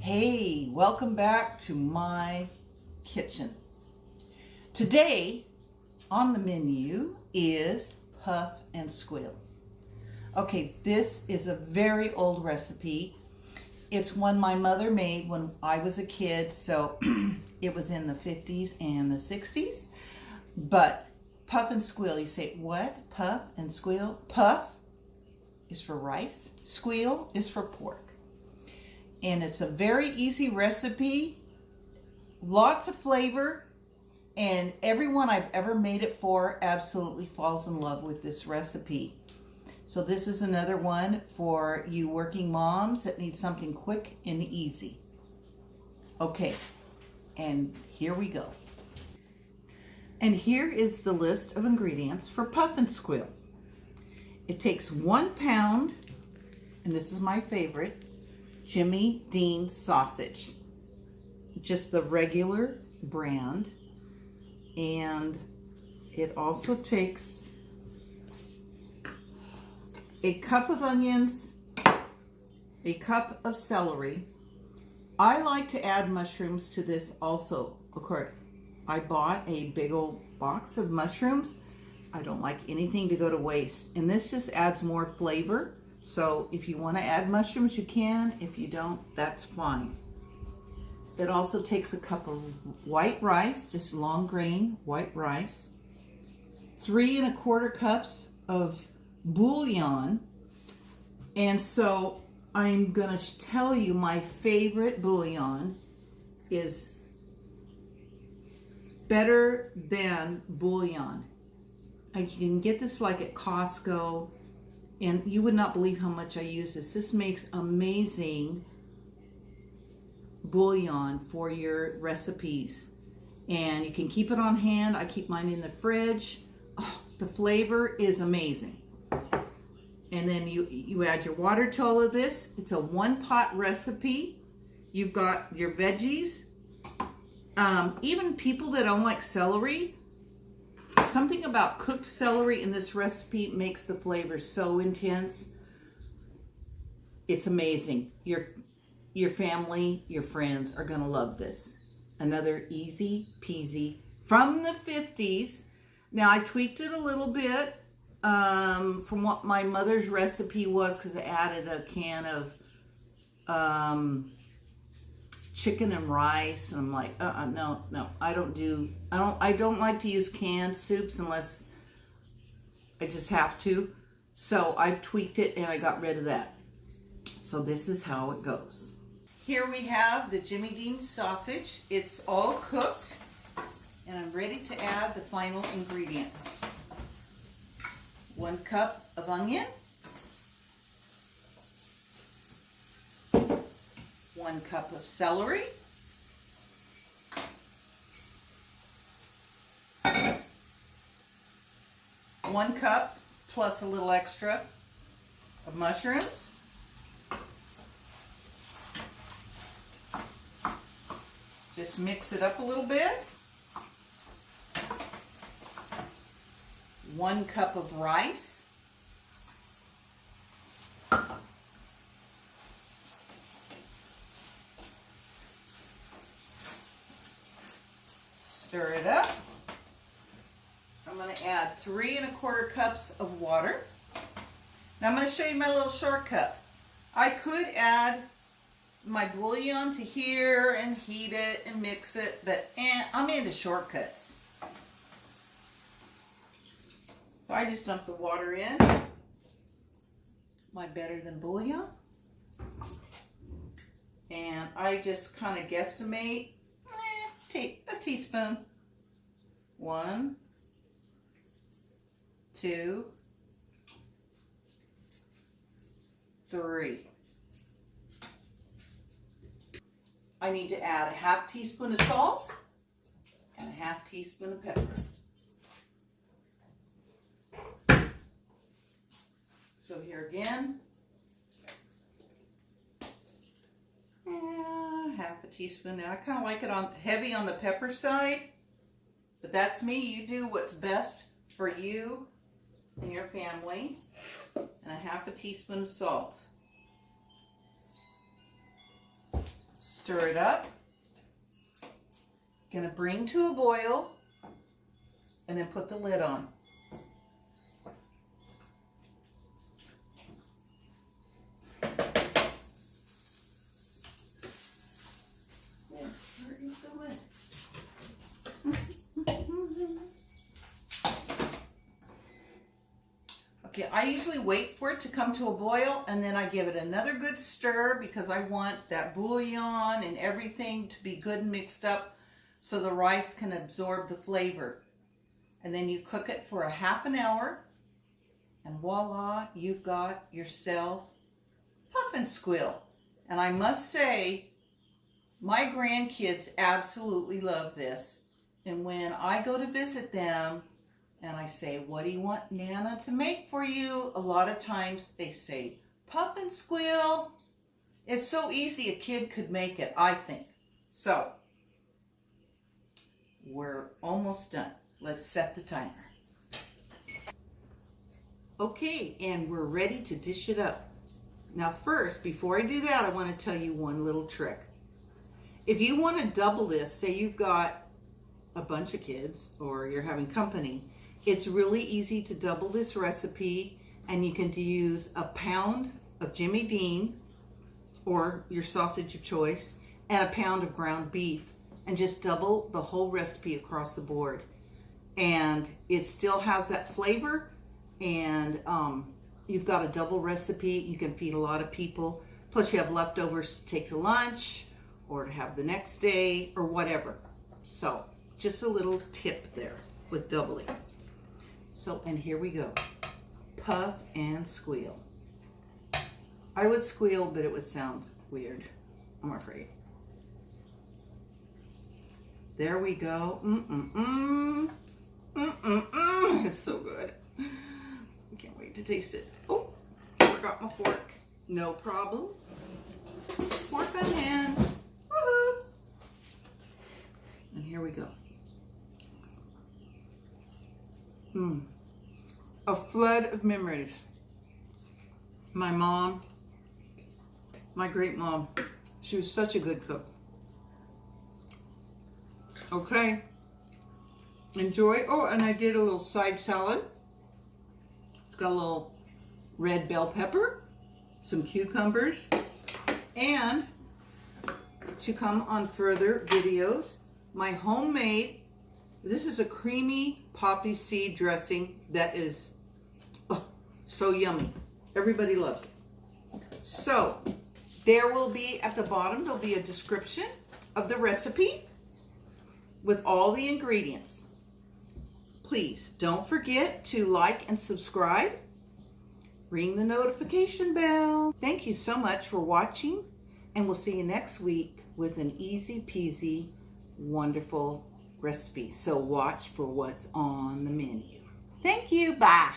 Hey, welcome back to my kitchen. Today on the menu is puff and squeal. Okay, this is a very old recipe. It's one my mother made when I was a kid, so it was in the 50s and the 60s. But puff and squeal, you say, what? Puff and squeal? Puff is for rice, squeal is for pork. And it's a very easy recipe, lots of flavor, and everyone I've ever made it for absolutely falls in love with this recipe. So this is another one for you working moms that need something quick and easy. Okay, and here we go. And here is the list of ingredients for puff and squeal. It takes 1 pound, and this is my favorite, Jimmy Dean sausage, just the regular brand. And it also takes a cup of onions, a cup of celery. I like to add mushrooms to this also. Of course, I bought a big old box of mushrooms. I don't like anything to go to waste, and this just adds more flavor. So if you want to add mushrooms, you can. If you don't, that's fine. It also takes a cup of white rice, just long grain white rice, 3 1/4 cups of bouillon. And so I'm going to tell you my favorite bouillon is better than bouillon. You can get this like at Costco. And you would not believe how much I use this. This makes amazing bouillon for your recipes. And you can keep it on hand. I keep mine in the fridge. Oh, the flavor is amazing. And then you add your water to all of this. It's a 1-pot recipe. You've got your veggies. Even people that don't like celery, something about cooked celery in this recipe makes the flavor so intense. It's amazing. Your family, your friends are going to love this. Another easy peasy from the 50s. Now I tweaked it a little bit from what my mother's recipe was, because I added a can of chicken and rice, and I'm like, no, I don't like to use canned soups unless I just have to. So I've tweaked it and I got rid of that. So this is how it goes. Here we have the Jimmy Dean sausage. It's all cooked, and I'm ready to add the final ingredients. 1 cup of onion, 1 cup of celery, 1 cup plus a little extra of mushrooms, just mix it up a little bit, 1 cup of rice, stir it up. I'm going to add 3 1/4 cups of water. Now I'm going to show you my little shortcut. I could add my bouillon to here and heat it and mix it, but I'm into shortcuts. So I just dump the water in. My better than bouillon. And I just kind of guesstimate, take a teaspoon. 1, 2, 3. I need to add a 1/2 teaspoon of salt and a 1/2 teaspoon of pepper. So here again, 1/2 teaspoon. Now I kind of like it heavy on the pepper side, but that's me. You do what's best for you and your family. And a 1/2 teaspoon of salt. Stir it up. Gonna bring to a boil and then put the lid on. Okay, I usually wait for it to come to a boil and then I give it another good stir because I want that bouillon and everything to be good and mixed up so the rice can absorb the flavor. And then you cook it for a half an hour and voila, you've got yourself puff and squeal. And I must say, my grandkids absolutely love this. And when I go to visit them, and I say, what do you want Nana to make for you? A lot of times they say, puff and squeal. It's so easy a kid could make it, I think. So, we're almost done. Let's set the timer. Okay, and we're ready to dish it up. Now first, before I do that, I want to tell you one little trick. If you want to double this, say you've got a bunch of kids or you're having company, it's really easy to double this recipe, and you can use a pound of Jimmy Dean or your sausage of choice and a pound of ground beef and just double the whole recipe across the board. And it still has that flavor, and you've got a double recipe. You can feed a lot of people. Plus you have leftovers to take to lunch or to have the next day or whatever. So just a little tip there with doubling. So, and here we go. Puff and squeal. I would squeal, but it would sound weird, I'm afraid. There we go. It's so good. I can't wait to taste it. Oh, I forgot my fork. No problem. Fork in hand. Woohoo! And here we go. A flood of memories. My mom, my great mom, she was such a good cook. Okay, enjoy. Oh, and I did a little side salad. It's got a little red bell pepper, some cucumbers, and to come on further videos, my homemade, this is a creamy poppy seed dressing that is so yummy. Everybody loves it. So there will be at the bottom, there'll be a description of the recipe with all the ingredients. Please don't forget to like and subscribe. Ring the notification bell. Thank you so much for watching, and we'll see you next week with an easy peasy, wonderful recipe. So watch for what's on the menu. Thank you. Bye.